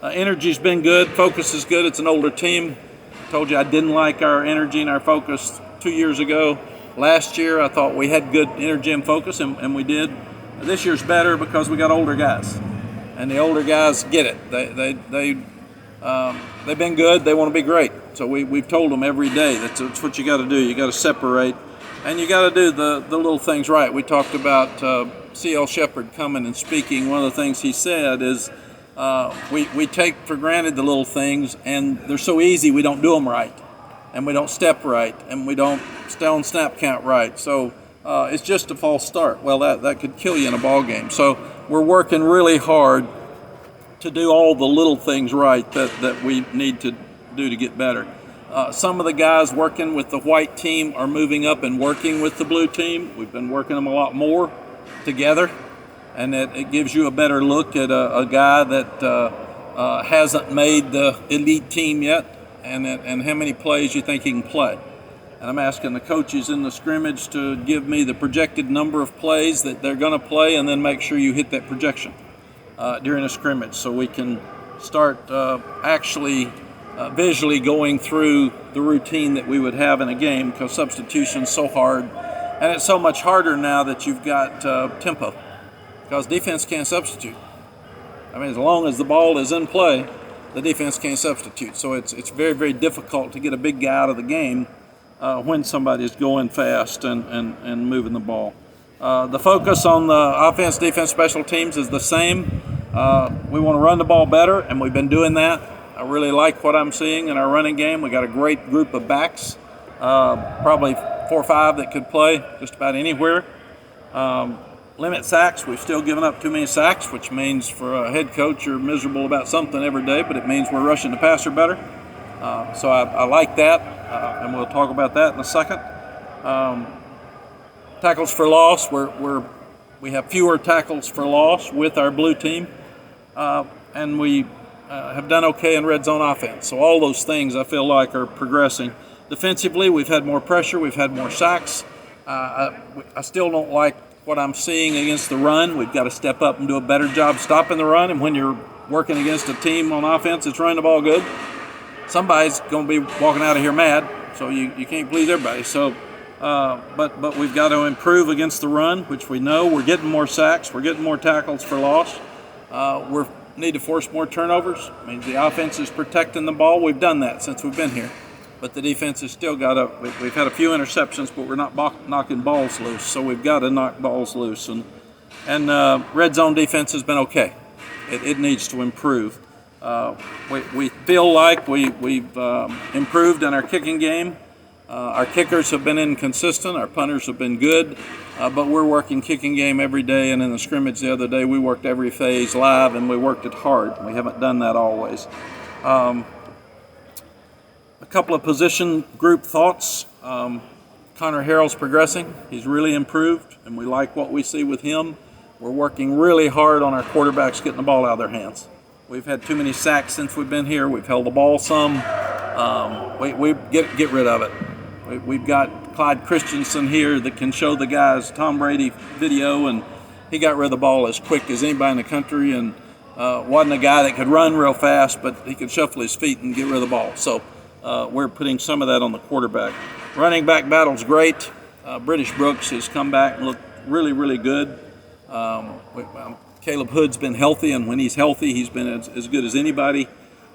Energy's been good. Focus is good. It's an older team. I told you I didn't like our energy and our focus 2 years ago. Last year, I thought we had good energy and focus, and we did. This year's better because we got older guys, and the older guys get it. They've been good. They want to be great. So we've told them every day that's what you got to do. You got to separate, and you got to do the little things right. We talked about C.L. Shepard coming and speaking. One of the things he said is we take for granted the little things, and they're so easy we don't do them right, and we don't step right, and we don't stay on snap count right. So it's just a false start. Well, that could kill you in a ball game. So we're working really hard to do all the little things right that we need to do to get better. Some of the guys working with the white team are moving up and working with the blue team. We've been working them a lot more together, and it gives you a better look at a guy that hasn't made the elite team yet, and how many plays you think he can play. And I'm asking the coaches in the scrimmage to give me the projected number of plays that they're going to play, and then make sure you hit that projection during a scrimmage, so we can start actually visually going through the routine that we would have in a game, because substitution's so hard, and it's so much harder now that you've got tempo, because defense can't substitute. I mean, as long as the ball is in play, the defense can't substitute. So it's very, very difficult to get a big guy out of the game when somebody's going fast and moving the ball. The focus on the offense, defense, special teams is the same. We want to run the ball better, and we've been doing that. I really like what I'm seeing in our running game. We got a great group of backs, probably 4 or 5 that could play just about anywhere. Limit sacks. We've still given up too many sacks, which means for a head coach you're miserable about something every day, but it means we're rushing the passer better. So I like that, and we'll talk about that in a second. Tackles for loss. We have fewer tackles for loss with our blue team, and we have done okay in red zone offense. So all those things I feel like are progressing. Defensively, we've had more pressure. We've had more sacks. I still don't like what I'm seeing against the run. We've got to step up and do a better job stopping the run. And when you're working against a team on offense that's running the ball good, somebody's going to be walking out of here mad. So you can't please everybody. So, but we've got to improve against the run, which we know. We're getting more sacks. We're getting more tackles for loss. We need to force more turnovers. I mean, the offense is protecting the ball. We've done that since we've been here. But the defense has still got to. We've had a few interceptions, but we're not knocking balls loose. So we've got to knock balls loose. And red zone defense has been okay. It needs to improve. We feel like we've improved in our kicking game. Our kickers have been inconsistent. Our punters have been good. But we're working kicking game every day. And in the scrimmage the other day, we worked every phase live, and we worked it hard. We haven't done that always. A couple of position group thoughts. Connor Harrell's progressing. He's really improved, and we like what we see with him. We're working really hard on our quarterbacks getting the ball out of their hands. We've had too many sacks since we've been here. We've held the ball some. We get rid of it. We've got Clyde Christensen here that can show the guys Tom Brady video, and he got rid of the ball as quick as anybody in the country, and wasn't a guy that could run real fast, but he could shuffle his feet and get rid of the ball. So we're putting some of that on the quarterback. Running back battle's great. British Brooks has come back and looked really, really good. Caleb Hood's been healthy, and when he's healthy, he's been as good as anybody.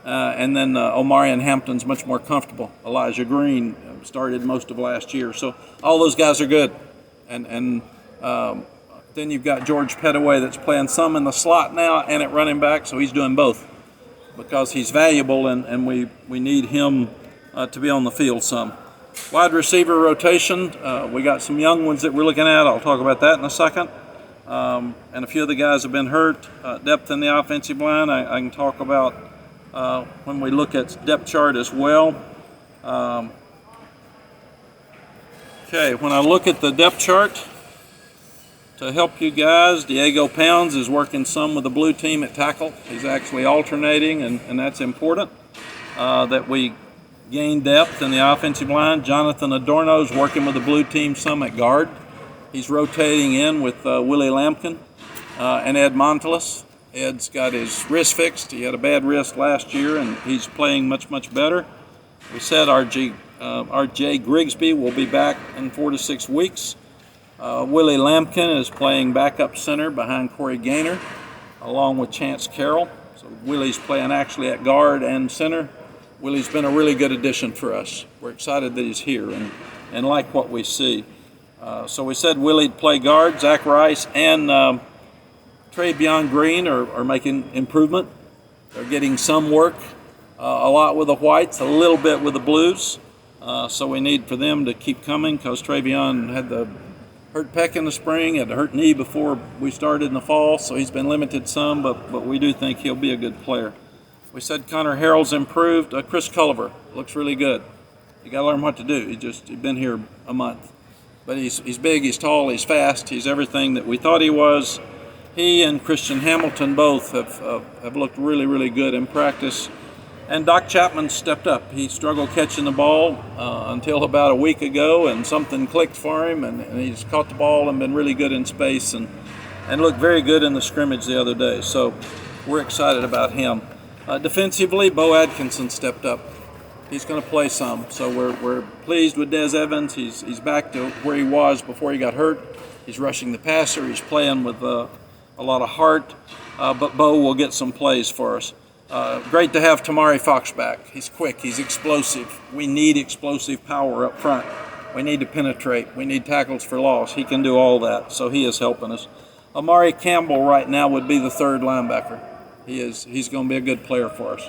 And then Omarion Hampton's much more comfortable. Elijah Green started most of last year. So all those guys are good. And then you've got George Pettaway that's playing some in the slot now and at running back, so he's doing both because he's valuable, and we need him to be on the field some. Wide receiver rotation, we got some young ones that we're looking at. I'll talk about that in a second. And a few of the guys have been hurt. Depth in the offensive line, I can talk about when we look at depth chart as well. Okay, when I look at the depth chart, to help you guys, Diego Pounds is working some with the blue team at tackle. He's actually alternating, and that's important, that we gain depth in the offensive line. Jonathan Adorno's working with the blue team some at guard. He's rotating in with Willie Lampkin and Ed Montelis. Ed's got his wrist fixed. He had a bad wrist last year, and he's playing much, much better. We said R.J. Grigsby will be back in 4 to 6 weeks. Willie Lampkin is playing backup center behind Corey Gaynor, along with Chance Carroll. So Willie's playing actually at guard and center. Willie's been a really good addition for us. We're excited that he's here and like what we see. So we said Willie'd play guard. Zach Rice and Travion Green are making improvement. They're getting some work, a lot with the whites, a little bit with the blues. So we need for them to keep coming because Travion had the hurt pec in the spring, had the hurt knee before we started in the fall, so he's been limited some, but we do think he'll be a good player. We said Connor Harrell's improved. Chris Culliver looks really good. You got to learn what to do. He's been here a month. But he's big, he's tall, he's fast, he's everything that we thought he was. He and Christian Hamilton both have looked really, really good in practice. And Doc Chapman stepped up. He struggled catching the ball until about a week ago, and something clicked for him, and he's caught the ball and been really good in space and looked very good in the scrimmage the other day. So we're excited about him. Defensively, Bo Atkinson stepped up. He's going to play some, so we're pleased with Des Evans. He's back to where he was before he got hurt. He's rushing the passer. He's playing with a lot of heart, but Bo will get some plays for us. Great to have Tamari Fox back. He's quick. He's explosive. We need explosive power up front. We need to penetrate. We need tackles for loss. He can do all that, so he is helping us. Amari Campbell right now would be the third linebacker. He's going to be a good player for us.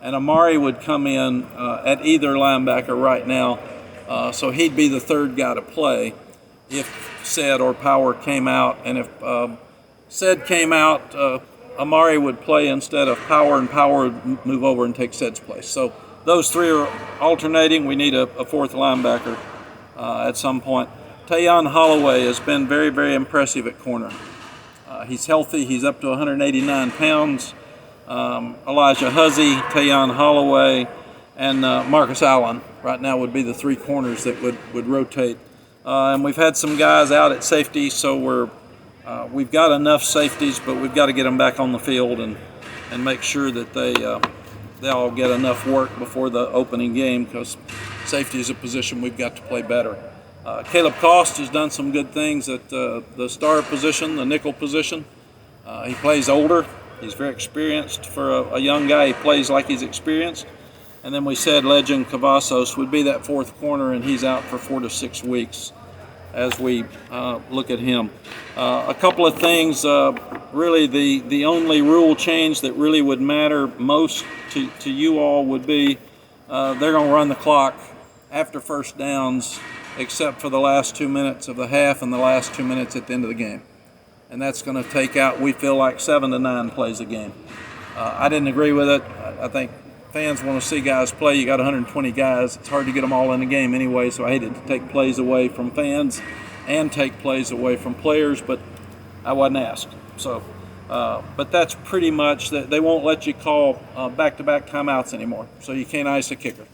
And Amari would come in at either linebacker right now, so he'd be the third guy to play if Said or Power came out. And if Said came out, Amari would play instead of Power, and Power would move over and take Said's place. So those three are alternating. We need a fourth linebacker at some point. Tayon Holloway has been very, very impressive at corner. He's healthy. He's up to 189 pounds. Elijah Huzzy, Tayon Holloway, and Marcus Allen right now would be the three corners that would rotate. And we've had some guys out at safety, so we've got enough safeties, but we've got to get them back on the field and make sure that they all get enough work before the opening game, because safety is a position we've got to play better. Caleb Cost has done some good things at the star position, the nickel position. He plays older. He's very experienced for a young guy. He plays like he's experienced. And then we said Legend Cavazos would be that fourth corner, and he's out for 4 to 6 weeks as we look at him. A couple of things, really the only rule change that really would matter most to you all would be they're going to run the clock after first downs, except for the last 2 minutes of the half and the last 2 minutes at the end of the game. And that's going to take out, we feel like, 7 to 9 plays a game. I didn't agree with it. I think fans want to see guys play. You got 120 guys. It's hard to get them all in the game anyway, so I hated to take plays away from fans and take plays away from players, but I wasn't asked. So, but that's pretty much that. They won't let you call back-to-back timeouts anymore, so you can't ice a kicker.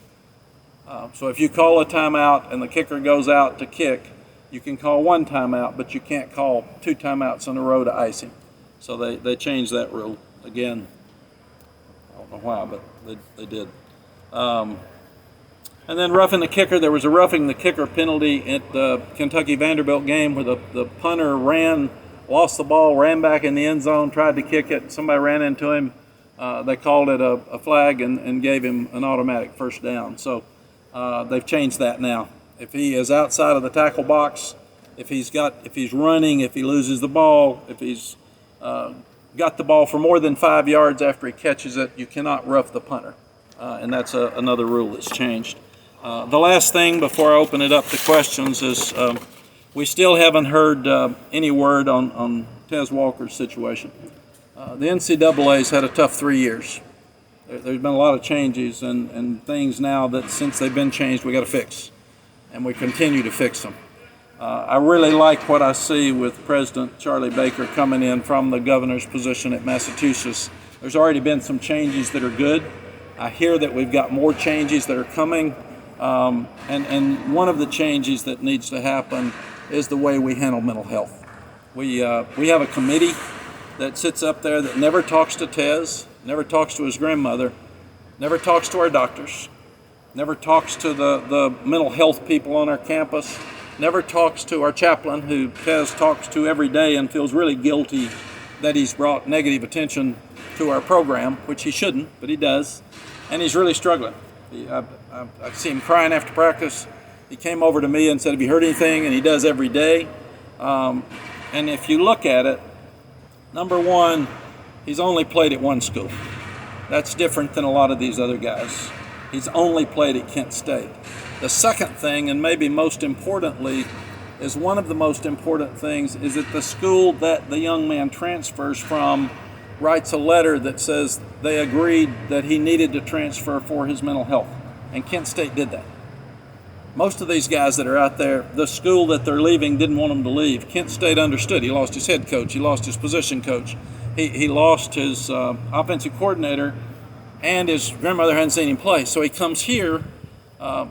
So if you call a timeout and the kicker goes out to kick, you can call one timeout, but you can't call 2 timeouts in a row to ice him. So they changed that rule again. I don't know why, but they did. And then roughing the kicker. There was a roughing the kicker penalty at the Kentucky-Vanderbilt game where the punter lost the ball, ran back in the end zone, tried to kick it. Somebody ran into him. They called it a flag and gave him an automatic first down. So they've changed that now. If he is outside of the tackle box, if he's running, if he loses the ball, if he's got the ball for more than 5 yards after he catches it, you cannot rough the punter. And that's another rule that's changed. The last thing before I open it up to questions is we still haven't heard any word on Tez Walker's situation. The NCAA's had a tough 3 years. There's been a lot of changes and things now that since they've been changed we got to fix. And we continue to fix them. I really like what I see with President Charlie Baker coming in from the governor's position at Massachusetts. There's already been some changes that are good. I hear that we've got more changes that are coming. And one of the changes that needs to happen is the way we handle mental health. We have a committee that sits up there that never talks to Tez, never talks to his grandmother, never talks to our doctors, never talks to the mental health people on our campus, never talks to our chaplain, who Tez talks to every day and feels really guilty that he's brought negative attention to our program, which he shouldn't, but he does, and he's really struggling. I see him crying after practice. He came over to me and said, "Have you heard anything?" And he does every day. And if you look at it, number one, he's only played at one school. That's different than a lot of these other guys. He's only played at Kent State. The second thing, and maybe most importantly, is one of the most important things, is that the school that the young man transfers from writes a letter that says they agreed that he needed to transfer for his mental health. And Kent State did that. Most of these guys that are out there, the school that they're leaving didn't want them to leave. Kent State understood. He lost his head coach. He lost his position coach. He lost his offensive coordinator, and his grandmother hadn't seen him play. So he comes here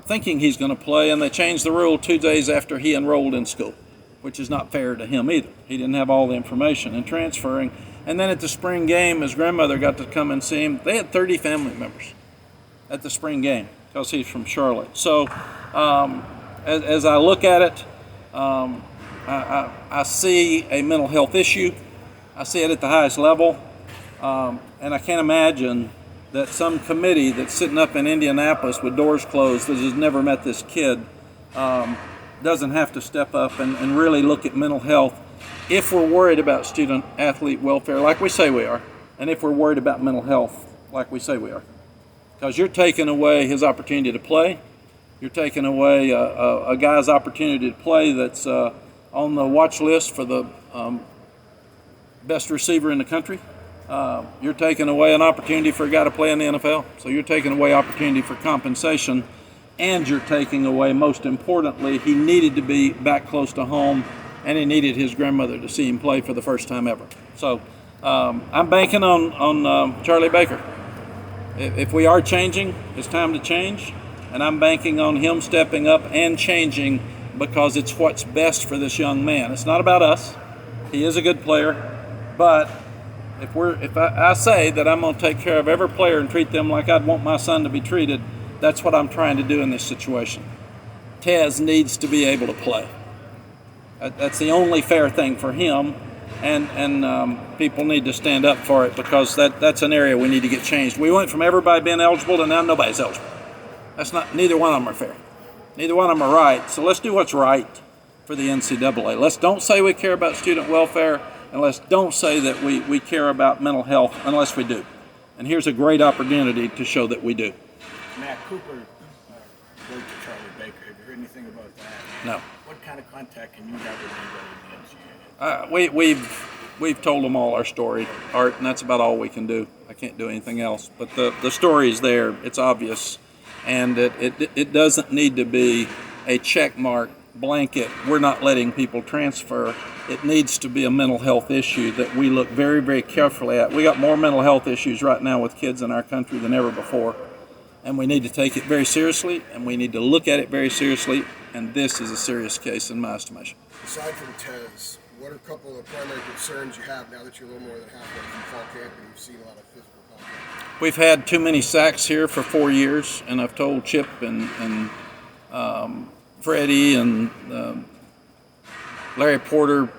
thinking he's going to play, and they changed the rule 2 days after he enrolled in school, which is not fair to him either. He didn't have all the information in transferring. And then at the spring game, his grandmother got to come and see him. They had 30 family members at the spring game because he's from Charlotte. So as I look at it, I see a mental health issue. I see it at the highest level. And I can't imagine that some committee that's sitting up in Indianapolis with doors closed that has never met this kid doesn't have to step up and really look at mental health if we're worried about student-athlete welfare like we say we are, and if we're worried about mental health like we say we are. Because you're taking away his opportunity to play. You're taking away a guy's opportunity to play that's on the watch list for the best receiver in the country. You're taking away an opportunity for a guy to play in the NFL. So you're taking away opportunity for compensation, and you're taking away, most importantly, he needed to be back close to home, and he needed his grandmother to see him play for the first time ever. So I'm banking on Charlie Baker. If we are changing, it's time to change, and I'm banking on him stepping up and changing because it's what's best for this young man. It's not about us. He is a good player, but if I say that I'm going to take care of every player and treat them like I'd want my son to be treated, that's what I'm trying to do in this situation. Tez needs to be able to play. That's the only fair thing for him, and people need to stand up for it because that's an area we need to get changed. We went from everybody being eligible to now nobody's eligible. Neither one of them are fair. Neither one of them are right. So let's do what's right for the NCAA. Let's don't say we care about student welfare, and let's don't say that we care about mental health unless we do. And here's a great opportunity to show that we do. Mack Cooper wrote to Charlie Baker. Have you heard anything about that? No. What kind of contact can you have with anybody in the NCAA? We've told them all our story, Art, and that's about all we can do. I can't do anything else. But the story is there. It's obvious. And it doesn't need to be a check mark blanket. We're not letting people transfer. It needs to be a mental health issue that we look very, very carefully at. We got more mental health issues right now with kids in our country than ever before. And we need to take it very seriously, and we need to look at it very seriously. And this is a serious case in my estimation. Aside from Tez, what are a couple of the primary concerns you have now that you're a little more than halfway through fall camp and you've seen a lot of physical contact? We've had too many sacks here for 4 years, and I've told Chip and Freddie and Larry Porter,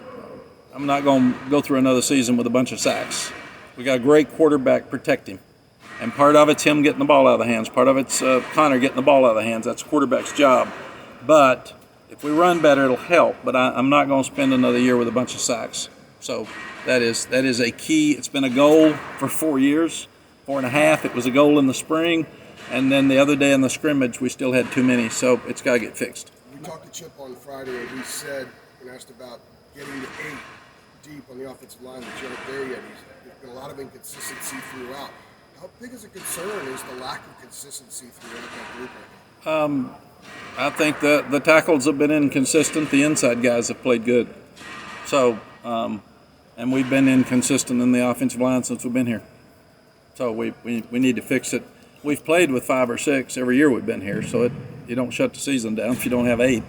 I'm not going to go through another season with a bunch of sacks. We got a great quarterback, protect him. And part of it's him getting the ball out of the hands. Part of it's Connor getting the ball out of the hands. That's the quarterback's job. But if we run better, it'll help. But I'm not going to spend another year with a bunch of sacks. So that is a key. It's been a goal for 4 years, 4.5. It was a goal in the spring. And then the other day in the scrimmage, we still had too many. So it's got to get fixed. We talked to Chip on Friday, and he said, and asked about getting to 8 deep on the offensive line, that you aren't there yet. There's been a lot of inconsistency throughout. How big is a concern is the lack of consistency throughout that group right now? I think the tackles have been inconsistent. The inside guys have played good. So, and we've been inconsistent in the offensive line since we've been here. So we need to fix it. We've played with 5 or 6 every year we've been here. So you don't shut the season down if you don't have 8.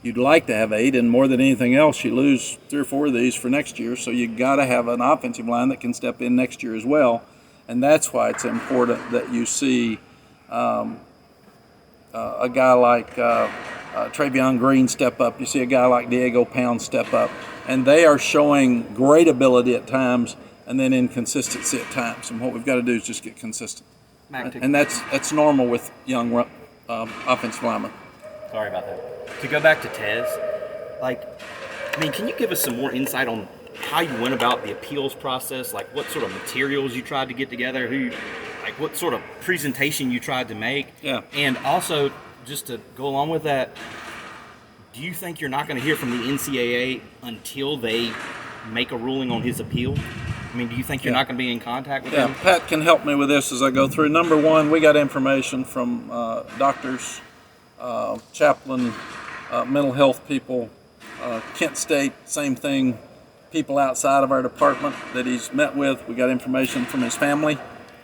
You'd like to have 8, and more than anything else, you lose 3 or 4 of these for next year. So you got to have an offensive line that can step in next year as well, and that's why it's important that you see a guy like Travion Green step up. You see a guy like Diego Pound step up, and they are showing great ability at times and then inconsistency at times. And what we've got to do is just get consistent, and that's normal with young offensive linemen. Sorry about that. To go back to Tez, can you give us some more insight on how you went about the appeals process? Like, what sort of materials you tried to get together? What sort of presentation you tried to make? Yeah. And also, just to go along with that, do you think you're not going to hear from the NCAA until they make a ruling on his appeal? I mean, do you think you're not going to be in contact with them? Yeah, Pat can help me with this as I go through. Number one, we got information from doctors, chaplain, mental health people, Kent State, same thing, people outside of our department that he's met with. We got information from his family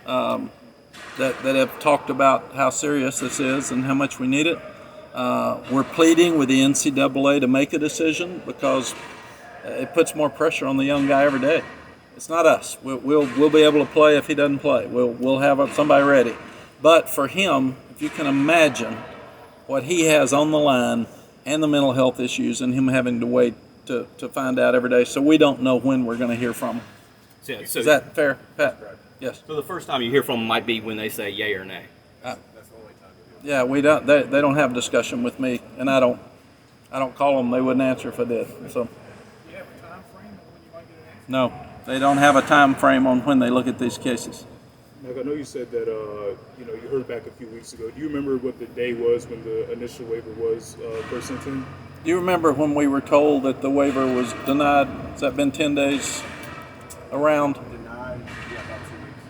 that have talked about how serious this is and how much we need it. We're pleading with the NCAA to make a decision because it puts more pressure on the young guy every day. It's not us. We'll be able to play if he doesn't play. We'll have somebody ready. But for him, if you can imagine what he has on the line and the mental health issues and him having to wait to find out every day, so we don't know when we're going to hear from him. So, is that fair, Pat? Right. Yes. So the first time you hear from them might be when they say yay or nay. That's the only time you Yeah, we don't. They don't have discussion with me, and I don't call them. They wouldn't answer if I did. So. Do you have a time frame on when you might get an answer? No, they don't have a time frame on when they look at these cases. Mack, I know you said that you heard back a few weeks ago. Do you remember what the day was when the initial waiver was first sent in? Do you remember when we were told that the waiver was denied? Has that been 10 days around? Denied, yeah,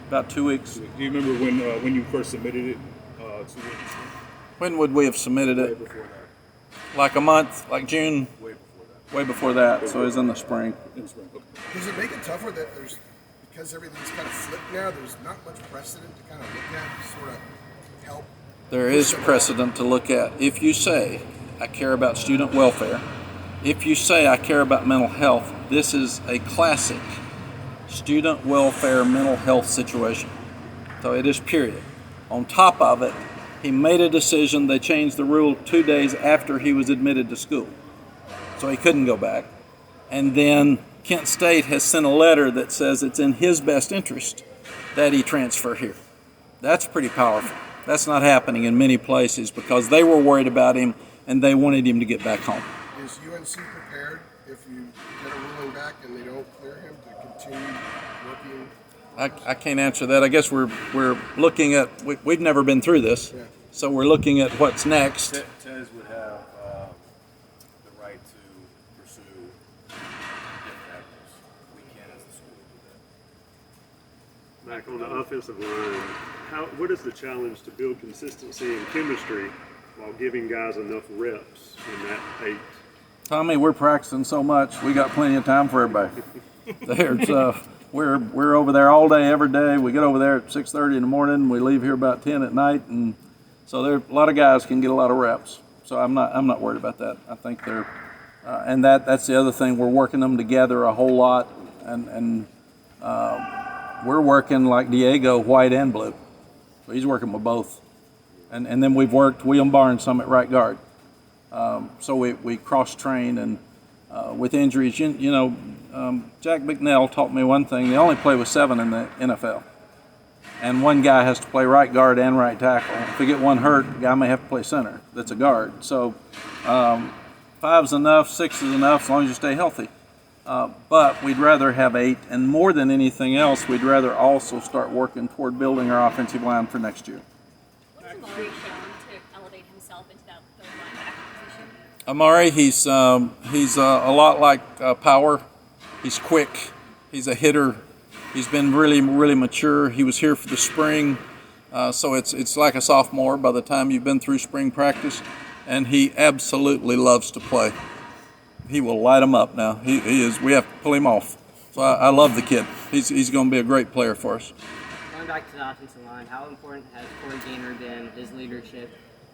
About 2 weeks. Do you remember when you first submitted it? 2 weeks ago? When would we have submitted Way it? before that. Like a month, like June? Way before that. Way before that, so it was in the spring. In spring. Okay. Does it make it tougher that because everything's kind of flipped now, there's not much precedent to kind of look at to sort of help? There is precedent to look at. If you say, I care about student welfare, if you say, I care about mental health, this is a classic student welfare mental health situation. So it is period. On top of it, he made a decision. They changed the rule 2 days after he was admitted to school. So he couldn't go back. And then Kent State has sent a letter that says it's in his best interest that he transfer here. That's pretty powerful. That's not happening in many places because they were worried about him and they wanted him to get back home. Is UNC prepared if you get a ruling back and they don't clear him to continue working? I can't answer that. I guess we're looking at, we've never been through this, so we're looking at what's next. Tez would have the right to pursue different avenues. We can as a school do that. Mack, on the offensive line, what is the challenge to build consistency and chemistry while giving guys enough reps in that 8? Tommy, we're practicing so much, we got plenty of time for everybody. We're over there all day, every day. We get over there at 6:30 in the morning. We leave here about 10 at night, and so there a lot of guys can get a lot of reps. So I'm not worried about that. I think they're, and that's the other thing. We're working them together a whole lot, and we're working like Diego, white and blue. So he's working with both, and then we've worked William Barnes some at right guard. So we cross train and with injuries, Jack Bicknell taught me one thing. They only play with 7 in the NFL. And one guy has to play right guard and right tackle. If we get one hurt, the guy may have to play center. That's a guard. So 5's enough, 6 is enough as long as you stay healthy. But we'd rather have 8. And more than anything else, we'd rather also start working toward building our offensive line for next year. What's Amari shown to elevate himself into that third linebacker position? Amari, he's a lot like Power. He's quick. He's a hitter. He's been really, really mature. He was here for the spring, so it's like a sophomore by the time you've been through spring practice, and he absolutely loves to play. He will light them up now. He is. We have to pull him off. So I love the kid. He's going to be a great player for us. Going back to the offensive line, how important has Corey Gaynor been, his leadership,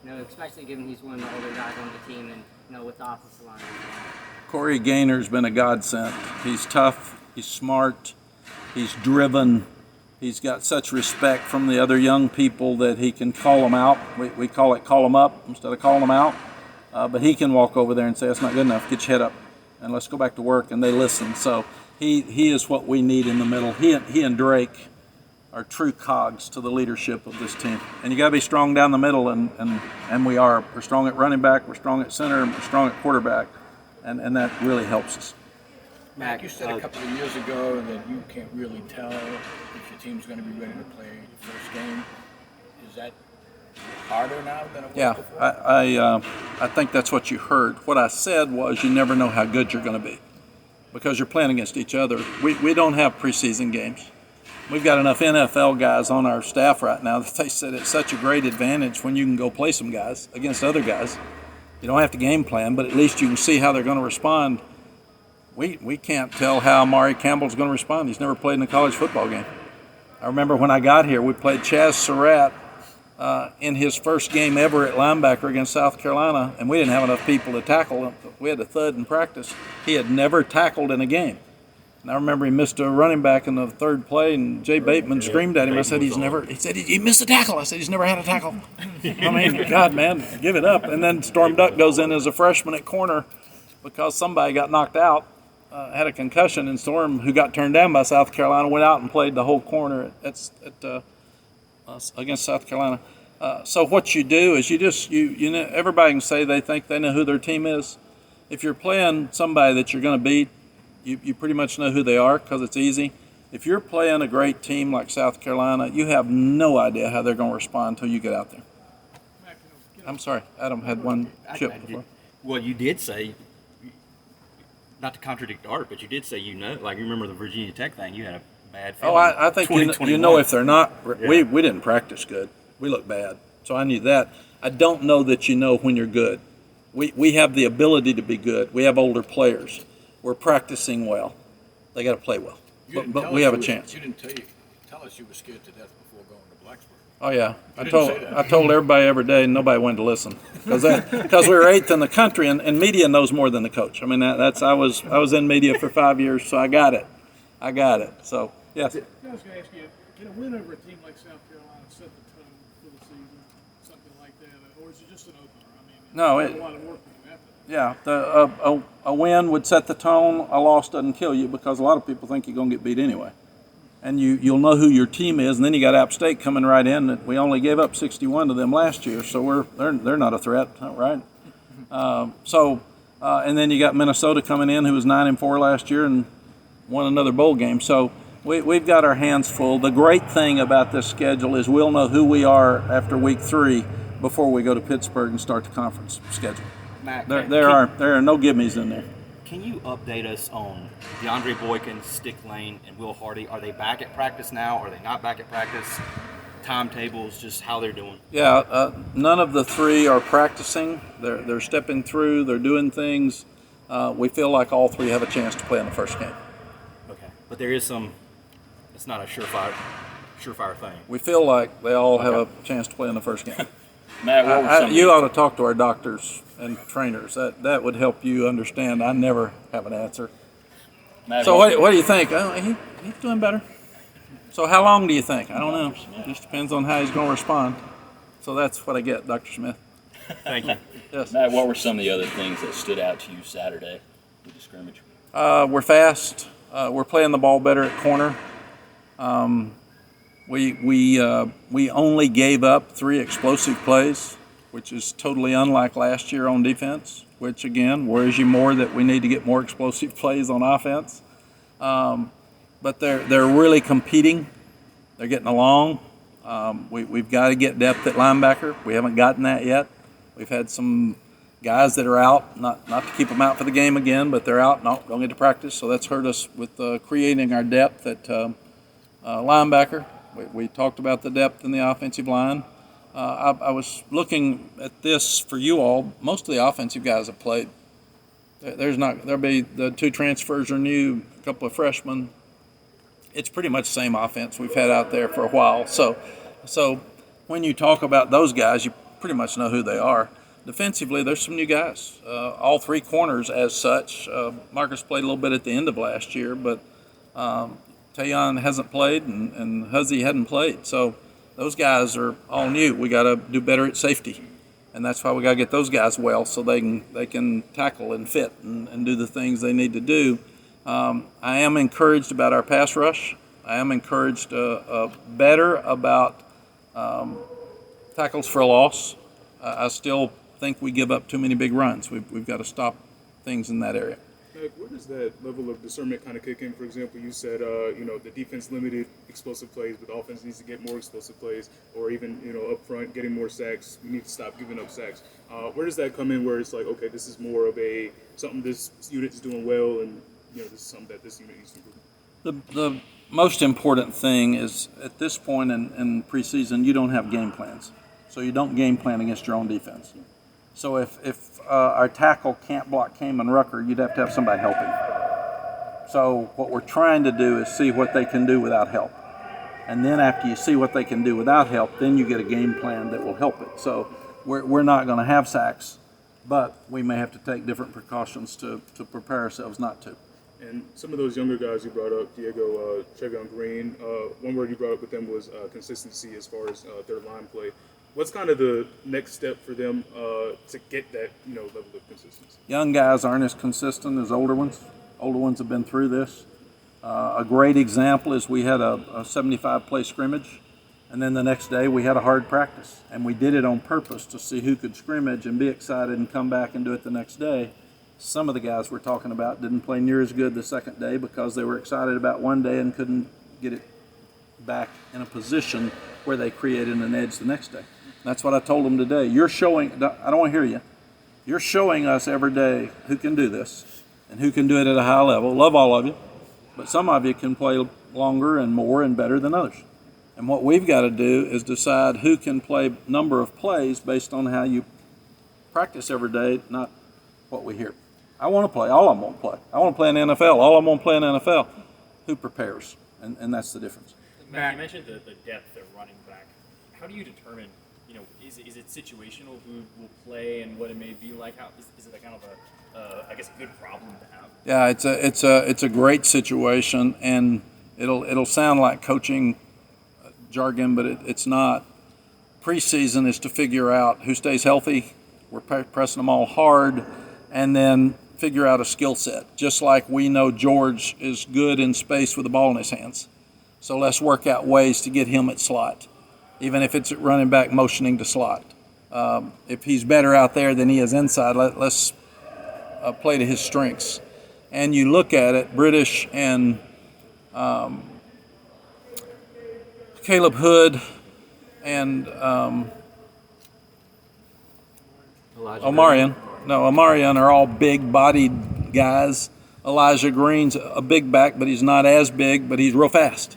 especially given he's one of the older guys on the team, and with the offensive line? Corey Gaynor's been a godsend. He's tough. He's smart. He's driven. He's got such respect from the other young people that he can call them out. We call them up instead of calling them out. But he can walk over there and say, that's not good enough. Get your head up and let's go back to work. And they listen. So he is what we need in the middle. He and Drake are true cogs to the leadership of this team. And you got to be strong down the middle, and we are. We're strong at running back, we're strong at center, and we're strong at quarterback. And that really helps us. Mack, you said a couple of years ago that you can't really tell if your team's going to be ready to play the first game. Is that harder now than it was before? I think that's what you heard. What I said was you never know how good you're going to be because you're playing against each other. We don't have preseason games. We've got enough NFL guys on our staff right now that they said it's such a great advantage when you can go play some guys against other guys. You don't have to game plan, but at least you can see how they're going to respond. We can't tell how Amari Campbell's going to respond. He's never played in a college football game. I remember when I got here, we played Chaz Surratt in his first game ever at linebacker against South Carolina, and we didn't have enough people to tackle him. We had a thud in practice. He had never tackled in a game. And I remember he missed a running back in the third play, and Jay Bateman screamed at him. I said, he said, he missed a tackle. I said, he's never had a tackle. I mean, God, man, give it up. And then Storm Duck goes in as a freshman at corner because somebody got knocked out, had a concussion, and Storm, who got turned down by South Carolina, went out and played the whole corner against South Carolina. So what you do is you know, everybody can say they think they know who their team is. If you're playing somebody that you're going to beat, you pretty much know who they are because it's easy. If you're playing a great team like South Carolina, you have no idea how they're going to respond until you get out there. I'm sorry, Adam had one chip before. Well, you did say, not to contradict Art, but you did say you remember the Virginia Tech thing. You had a bad feeling. Oh, I think you know if they're not. We didn't practice good. We looked bad, so I knew that. I don't know that you know when you're good. We have the ability to be good. We have older players. We're practicing well. They got to play well, but we have a chance. You didn't tell us you were scared to death before going to Blacksburg. Oh yeah, I told everybody every day, and nobody wanted to listen because we were 8th in the country, and media knows more than the coach. I mean I was in media for 5 years, so I got it. So yes. I was going to ask you, can a win over a team like South Carolina set the tone for the season, something like that, or is it just an opener? I mean, no, a lot of work to do after. Yeah, a win would set the tone. A loss doesn't kill you because a lot of people think you're going to get beat anyway. And you'll know who your team is, and then you got App State coming right in. We only gave up 61 to them last year, so they're not a threat, right? And then you got Minnesota coming in, who was 9-4 last year and won another bowl game. So we've got our hands full. The great thing about this schedule is we'll know who we are after week 3 before we go to Pittsburgh and start the conference schedule. Mack, there are no gimmies in there. Can you update us on DeAndre Boykin, Stick Lane, and Will Hardy? Are they back at practice now? Are they not back at practice? Timetables, just how they're doing? Yeah, none of the 3 are practicing. They're stepping through. They're doing things. We feel like all 3 have a chance to play in the first game. Okay, but there is some. It's not a surefire thing. We feel like they all have a chance to play in the first game. Matt, you ought to talk to our doctors and trainers. That would help you understand. I never have an answer. Matt, so what do you think? He's doing better. So how long do you think? I don't know. Just depends on how he's going to respond. So that's what I get, Dr. Smith. Thank you. Yes. Matt, what were some of the other things that stood out to you Saturday with the scrimmage? We're fast. We're playing the ball better at corner. We only gave up 3 explosive plays, which is totally unlike last year on defense, which again worries you more that we need to get more explosive plays on offense. But they're really competing. They're getting along. We've got to get depth at linebacker. We haven't gotten that yet. We've had some guys that are out, not to keep them out for the game again, but they're out, don't get to practice. So that's hurt us with creating our depth at linebacker. We talked about the depth in the offensive line. I was looking at this for you all. Most of the offensive guys have played. There'll be the 2 transfers are new, a couple of freshmen. It's pretty much the same offense we've had out there for a while. So when you talk about those guys, you pretty much know who they are. defensively, there's some new guys. All three corners, as such. Marcus played a little bit at the end of last year, but Tayon hasn't played, and Huzzy hadn't played. So those guys are all new. We got to do better at safety, and that's why we got to get those guys well so they can tackle and fit and do the things they need to do. I am encouraged about our pass rush. I am encouraged better about tackles for a loss. I still think we give up too many big runs. We've got to stop things in that area. Mack, where does that level of discernment kind of kick in? For example, you said, the defense limited explosive plays, but the offense needs to get more explosive plays, or even, up front, getting more sacks. We need to stop giving up sacks. Where does that come in where it's like, okay, this is more of something this unit is doing well, and, this is something that this unit needs to improve? The most important thing is at this point in preseason, you don't have game plans. So you don't game plan against your own defense. So if our tackle can't block Kamen Rucker, you'd have to have somebody help him. So what we're trying to do is see what they can do without help. And then after you see what they can do without help, then you get a game plan that will help it. So we're not going to have sacks, but we may have to take different precautions to prepare ourselves not to. And some of those younger guys you brought up, Diego, Trevion Green, one word you brought up with them was consistency as far as their line play. What's kind of the next step for them to get that level of consistency? Young guys aren't as consistent as older ones. Older ones have been through this. A great example is we had a 75-play scrimmage, and then the next day we had a hard practice. And we did it on purpose to see who could scrimmage and be excited and come back and do it the next day. Some of the guys we're talking about didn't play near as good the second day because they were excited about one day and couldn't get it back in a position where they created an edge the next day. That's what I told them today. You're showing, I don't want to hear you, you're showing us every day who can do this and who can do it at a high level. Love all of you, but some of you can play longer and more and better than others. And what we've got to do is decide who can play number of plays based on how you practice every day, not what we hear. I want to play. All of them want to play. I want to play in the NFL. All of them want to play in the NFL. Who prepares? And that's the difference. Matt, you mentioned the depth of running back. How do you determine, is it situational who will play and what it may be like? How is it a kind of a good problem to have? Yeah, it's a great situation, and it'll sound like coaching jargon, but it's not. Preseason is to figure out who stays healthy. We're pressing them all hard, and then figure out a skill set. Just like we know George is good in space with the ball in his hands. So let's work out ways to get him at slot, even if it's at running back motioning to slot. If he's better out there than he is inside, let's play to his strengths. And you look at it, British and Caleb Hood and Omarion are all big-bodied guys. Elijah Green's a big back, but he's not as big, but he's real fast.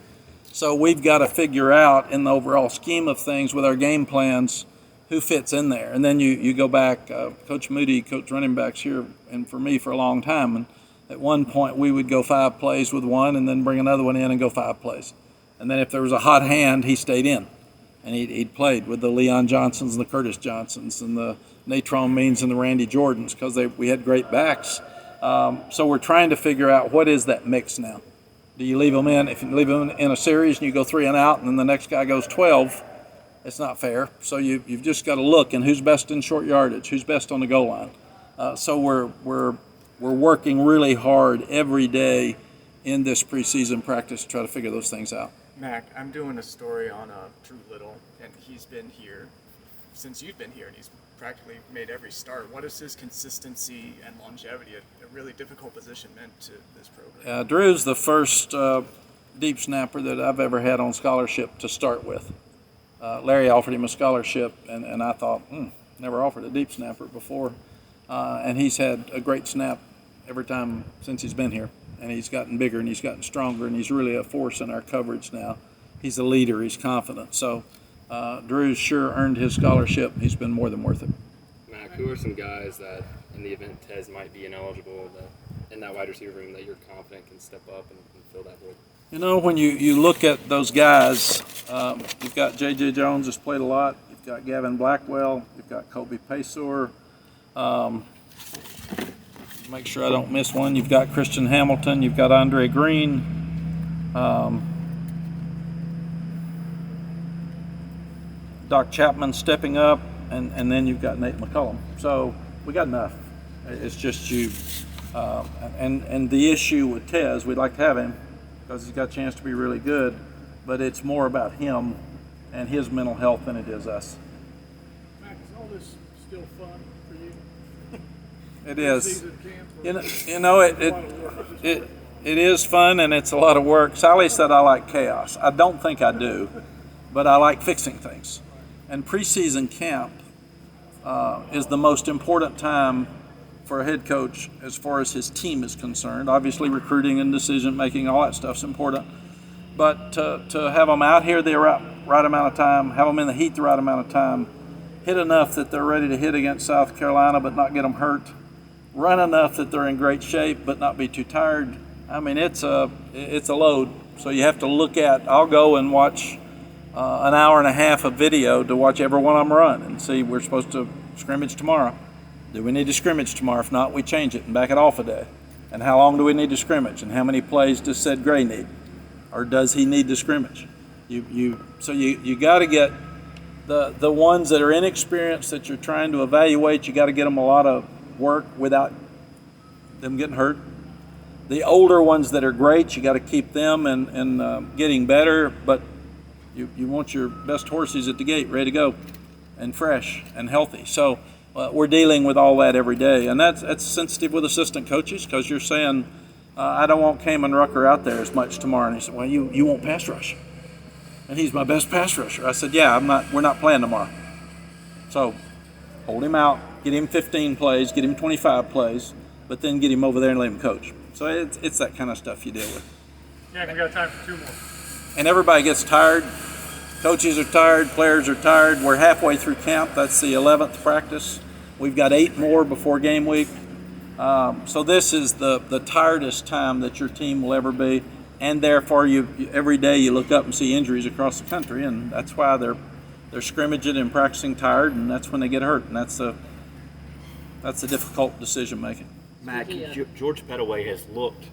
So we've got to figure out in the overall scheme of things with our game plans who fits in there. And then you go back, Coach Moody coached running backs here and for me for a long time. And at one point we would go 5 plays with one and then bring another one in and go 5 plays. And then if there was a hot hand, he stayed in. And he'd played with the Leon Johnsons and the Curtis Johnsons and the Natron Means and the Randy Jordans because we had great backs. So we're trying to figure out what is that mix now. Do you leave them in? If you leave them in a series and you go 3 and out and then the next guy goes 12, it's not fair. So you've just got to look and who's best in short yardage, who's best on the goal line. So we're working really hard every day in this preseason practice to try to figure those things out. Mack, I'm doing a story on Drew Little, and he's been here since you've been here, and he's practically made every start. What is his consistency and longevity at a really difficult position meant to this program? Drew's the first deep snapper that I've ever had on scholarship to start with. Larry offered him a scholarship, and I thought, never offered a deep snapper before. And he's had a great snap every time since he's been here. And he's gotten bigger and he's gotten stronger, and he's really a force in our coverage now. He's a leader, he's confident. So Drew's sure earned his scholarship. He's been more than worth it. Mack, who are some guys that in the event Tez might be ineligible in that wide receiver room that you're confident can step up and fill that void? When you look at those guys, you've got J.J. Jones has played a lot. You've You've got Gavin Blackwell. You've got Kobe Paysor. Make sure I don't miss one. You've got Christian Hamilton. You've got Andre Green. Doc Chapman stepping up, and then you've got Nate McCullum. So we got enough. It's just you. And the issue with Tez, we'd like to have him because he's got a chance to be really good, but it's more about him and his mental health than it is us. Mack, is all this still fun for you? It is. Season camp, It is fun and it's a lot of work. Sally said I like chaos. I don't think I do, but I like fixing things. And preseason camp is the most important time for a head coach as far as his team is concerned. Obviously recruiting and decision making, all that stuff's important. But to have them out here the right amount of time, have them in the heat the right amount of time, hit enough that they're ready to hit against South Carolina but not get them hurt, run enough that they're in great shape but not be too tired. I mean, it's a load. So you have to look at, I'll go and watch an hour and a half of video to watch every one of them run and see we're supposed to scrimmage tomorrow. Do we need to scrimmage tomorrow? If not, we change it and back it off a day. And how long do we need to scrimmage? And how many plays does Ced Gray need? Or does he need to scrimmage? So you got to get the ones that are inexperienced that you're trying to evaluate, you got to get them a lot of work without them getting hurt. The older ones that are great, you got to keep them and getting better, but you want your best horses at the gate ready to go and fresh and healthy. So we're dealing with all that every day, and that's sensitive with assistant coaches because you're saying, I don't want Kamen Rucker out there as much tomorrow. And he said, well, you won't pass rush. And he's my best pass rusher. I said, yeah, we're not playing tomorrow. So hold him out, get him 15 plays, get him 25 plays, but then get him over there and let him coach. So it's that kind of stuff you deal with. Yeah, we got time for two more. And everybody gets tired. Coaches are tired, players are tired. We're halfway through camp. That's the 11th practice. We've got 8 more before game week. So this is the tiredest time that your team will ever be, and therefore every day you look up and see injuries across the country, and that's why they're scrimmaging and practicing tired, and that's when they get hurt, and that's the difficult decision making. Mack, George Pettaway has looked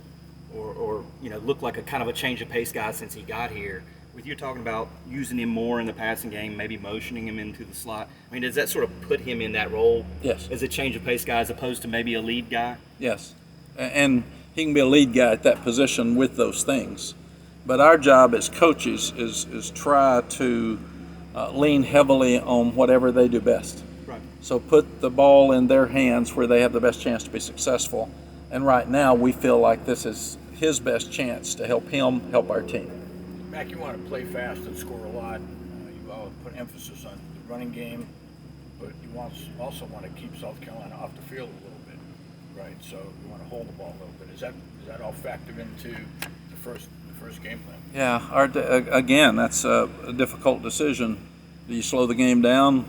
looked like a kind of a change of pace guy since he got here. With you talking about using him more in the passing game, maybe motioning him into the slot, I mean, does that sort of put him in that role? Yes. As a change of pace guy as opposed to maybe a lead guy? Yes. And he can be a lead guy at that position with those things. But our job as coaches is try to lean heavily on whatever they do best. Right. So put the ball in their hands where they have the best chance to be successful. And right now we feel like this is his best chance to help him help our team. Mack, you want to play fast and score a lot. You all put emphasis on the running game, but you also want to keep South Carolina off the field a little bit, right? So you want to hold the ball a little bit. Is that all factored into the first game plan? Yeah. Again, that's a difficult decision. Do you slow the game down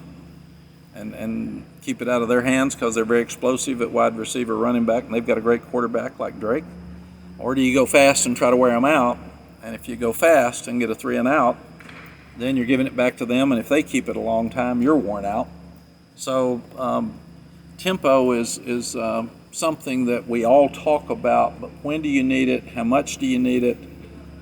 and keep it out of their hands because they're very explosive at wide receiver, running back, and they've got a great quarterback like Drake? Or do you go fast and try to wear them out? And if you go fast and get a 3 and out, then you're giving it back to them. And if they keep it a long time, you're worn out. So tempo is something that we all talk about. But when do you need it? How much do you need it?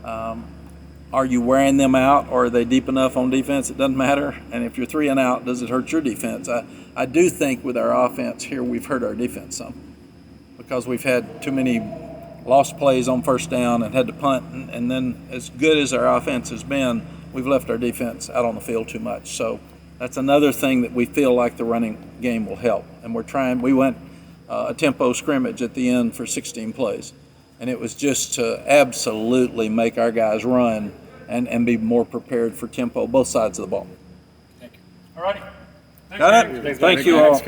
Are you wearing them out? Or are they deep enough on defense? It doesn't matter. And if you're 3 and out, does it hurt your defense? I do think with our offense here, we've hurt our defense some because we've had too many lost plays on first down and had to punt, and then as good as our offense has been, we've left our defense out on the field too much. So that's another thing that we feel like the running game will help. And we went a tempo scrimmage at the end for 16 plays, and it was just to absolutely make our guys run and be more prepared for tempo, both sides of the ball. All righty. Got it? Thank you all.